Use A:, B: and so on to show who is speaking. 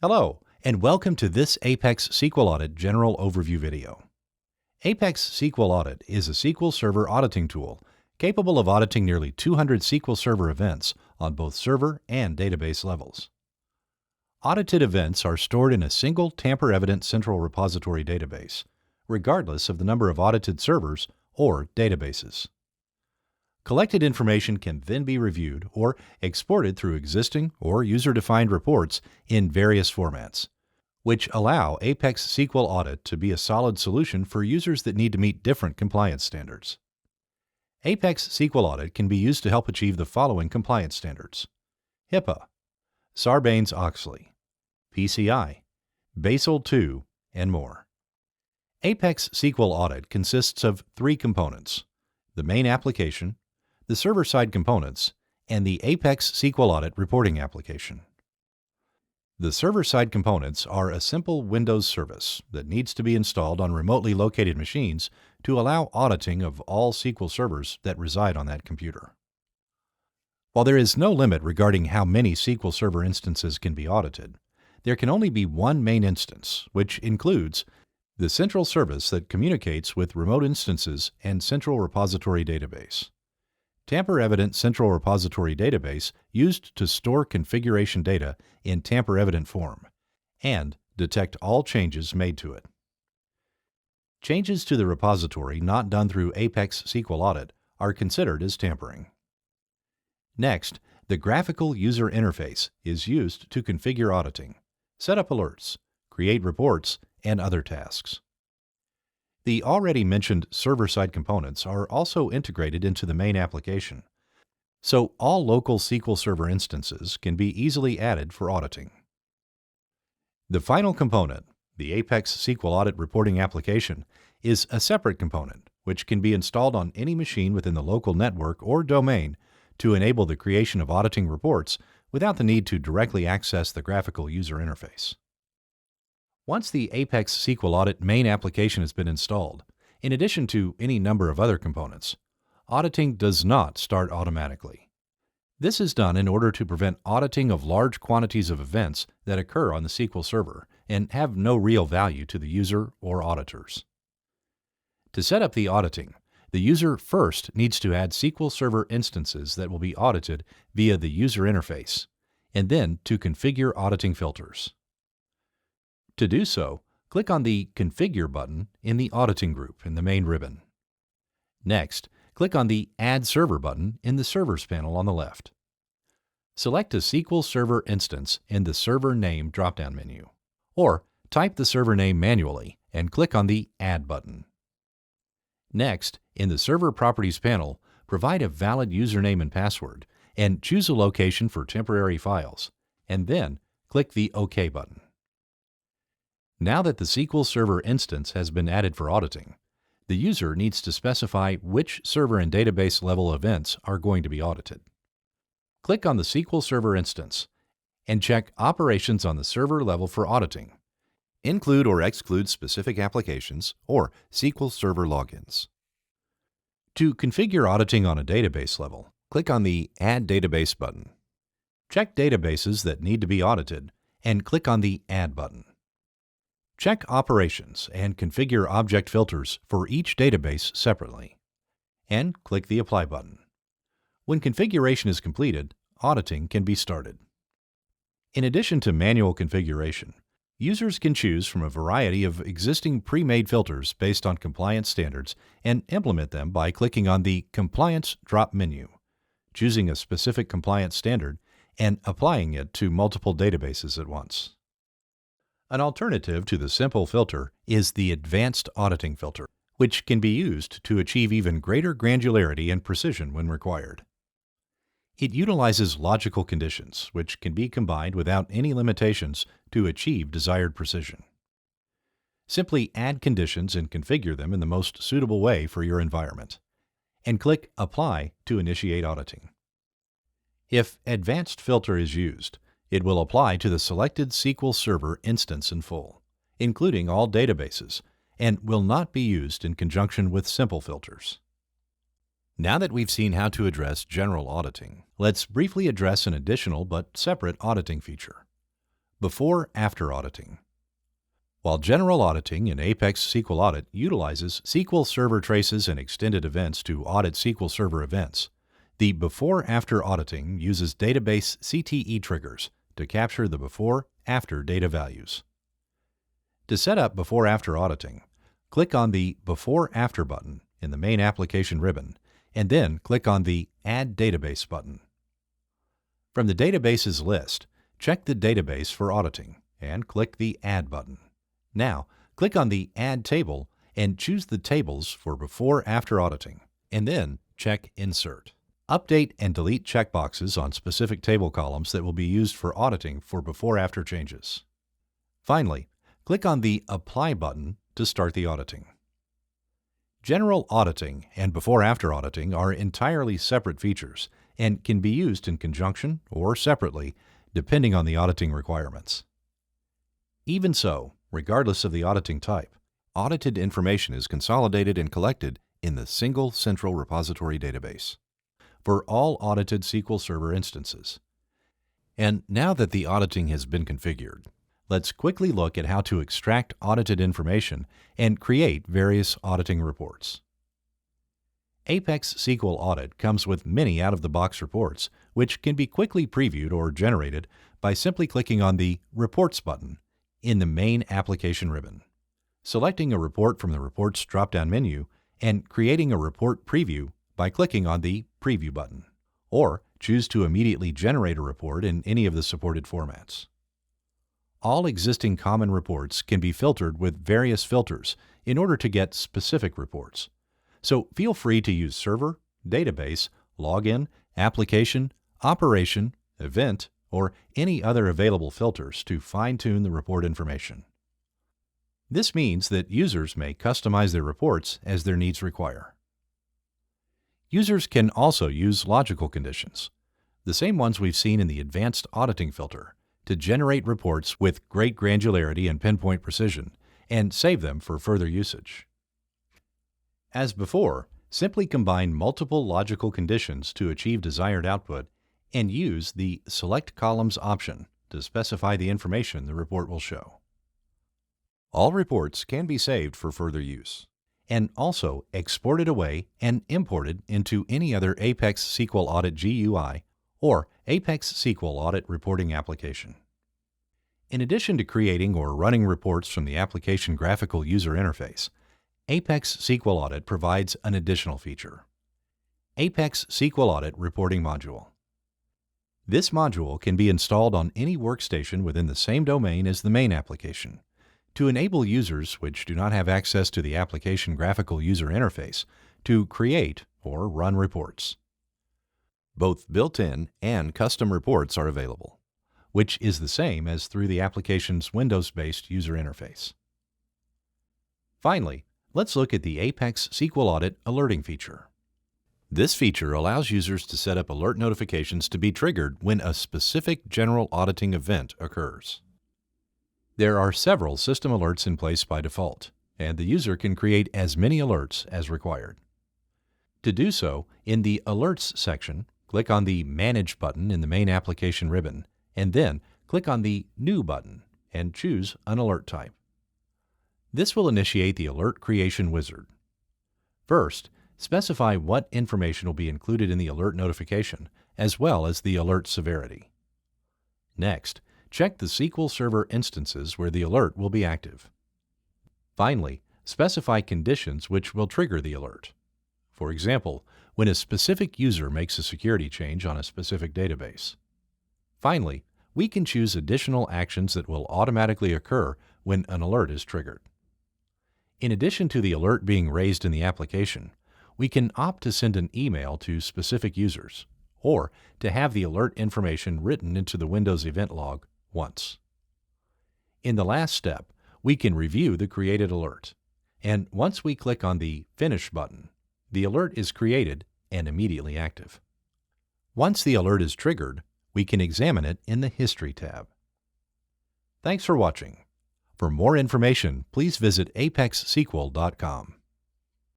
A: Hello, and welcome to this ApexSQL Audit General Overview video. ApexSQL Audit is a SQL Server auditing tool capable of auditing nearly 200 SQL Server events on both server and database levels. Audited events are stored in a single tamper-evident central repository database, regardless of the number of audited servers or databases. Collected information can then be reviewed or exported through existing or user-defined reports in various formats, which allow ApexSQL Audit to be a solid solution for users that need to meet different compliance standards. ApexSQL Audit can be used to help achieve the following compliance standards: HIPAA, Sarbanes-Oxley, PCI, Basel II, and more. ApexSQL Audit consists of three components: the main application, the server-side components, and the ApexSQL Audit reporting application. The server-side components are a simple Windows service that needs to be installed on remotely located machines to allow auditing of all SQL servers that reside on that computer. While there is no limit regarding how many SQL Server instances can be audited, there can only be one main instance, which includes the central service that communicates with remote instances and central repository database. Tamper-evident central repository database used to store configuration data in tamper-evident form and detect all changes made to it. Changes to the repository not done through ApexSQL Audit are considered as tampering. Next, the graphical user interface is used to configure auditing, set up alerts, create reports, and other tasks. The already mentioned server-side components are also integrated into the main application, so all local SQL Server instances can be easily added for auditing. The final component, the ApexSQL Audit reporting application, is a separate component which can be installed on any machine within the local network or domain to enable the creation of auditing reports without the need to directly access the graphical user interface. Once the ApexSQL Audit main application has been installed, in addition to any number of other components, auditing does not start automatically. This is done in order to prevent auditing of large quantities of events that occur on the SQL Server and have no real value to the user or auditors. To set up the auditing, the user first needs to add SQL Server instances that will be audited via the user interface, and then to configure auditing filters. To do so, click on the Configure button in the Auditing group in the main ribbon. Next, click on the Add Server button in the Servers panel on the left. Select a SQL Server instance in the Server Name drop-down menu, or type the server name manually and click on the Add button. Next, in the Server Properties panel, provide a valid username and password and choose a location for temporary files, and then click the OK button. Now that the SQL Server instance has been added for auditing, the user needs to specify which server and database level events are going to be audited. Click on the SQL Server instance and check Operations on the server level for auditing. Include or exclude specific applications or SQL Server logins. To configure auditing on a database level, click on the Add Database button. Check databases that need to be audited and click on the Add button. Check Operations and configure object filters for each database separately, and click the Apply button. When configuration is completed, auditing can be started. In addition to manual configuration, users can choose from a variety of existing pre-made filters based on compliance standards and implement them by clicking on the Compliance drop menu, choosing a specific compliance standard, and applying it to multiple databases at once. An alternative to the simple filter is the Advanced Auditing filter, which can be used to achieve even greater granularity and precision when required. It utilizes logical conditions, which can be combined without any limitations to achieve desired precision. Simply add conditions and configure them in the most suitable way for your environment, and click Apply to initiate auditing. If Advanced Filter is used, it will apply to the selected SQL Server instance in full, including all databases, and will not be used in conjunction with simple filters. Now that we've seen how to address general auditing, let's briefly address an additional but separate auditing feature: Before-after auditing. While general auditing in ApexSQL Audit utilizes SQL Server traces and extended events to audit SQL Server events, the before-after auditing uses database CTE triggers to capture the before-after data values. To set up before-after auditing, click on the Before-After button in the Main Application ribbon, and then click on the Add Database button. From the Databases list, check the database for auditing and click the Add button. Now, click on the Add Table and choose the tables for before-after auditing, and then check Insert. Update and delete checkboxes on specific table columns that will be used for auditing for before-after changes. Finally, click on the Apply button to start the auditing. General auditing and before-after auditing are entirely separate features and can be used in conjunction or separately, depending on the auditing requirements. Even so, regardless of the auditing type, audited information is consolidated and collected in the single central repository database for all audited SQL Server instances. And now that the auditing has been configured, let's quickly look at how to extract audited information and create various auditing reports. ApexSQL Audit comes with many out-of-the-box reports, which can be quickly previewed or generated by simply clicking on the Reports button in the Main Application ribbon, selecting a report from the Reports drop-down menu, and creating a report preview by clicking on the Preview button, or choose to immediately generate a report in any of the supported formats. All existing common reports can be filtered with various filters in order to get specific reports. So feel free to use Server, Database, Login, Application, Operation, Event, or any other available filters to fine-tune the report information. This means that users may customize their reports as their needs require. Users can also use logical conditions, the same ones we've seen in the Advanced Auditing filter, to generate reports with great granularity and pinpoint precision, and save them for further usage. As before, simply combine multiple logical conditions to achieve desired output and use the Select Columns option to specify the information the report will show. All reports can be saved for further use, and also exported away and imported into any other ApexSQL Audit GUI or ApexSQL Audit reporting application. In addition to creating or running reports from the application graphical user interface, ApexSQL Audit provides an additional feature: ApexSQL Audit Reporting Module. This module can be installed on any workstation within the same domain as the main application to enable users which do not have access to the application graphical user interface to create or run reports. Both built-in and custom reports are available, which is the same as through the application's Windows-based user interface. Finally, let's look at the ApexSQL Audit Alerting feature. This feature allows users to set up alert notifications to be triggered when a specific general auditing event occurs. There are several system alerts in place by default, and the user can create as many alerts as required. To do so, in the Alerts section, click on the Manage button in the Main Application ribbon, and then click on the New button and choose an alert type. This will initiate the Alert Creation Wizard. First, specify what information will be included in the alert notification, as well as the alert severity. Next, check the SQL Server instances where the alert will be active. Finally, specify conditions which will trigger the alert. For example, when a specific user makes a security change on a specific database. Finally, we can choose additional actions that will automatically occur when an alert is triggered. In addition to the alert being raised in the application, we can opt to send an email to specific users, or to have the alert information written into the Windows event log once. In the last step, we can review the created alert, and once we click on the Finish button, the alert is created and immediately active. Once the alert is triggered, we can examine it in the History tab. Thanks for watching. For more information, please visit apexsql.com.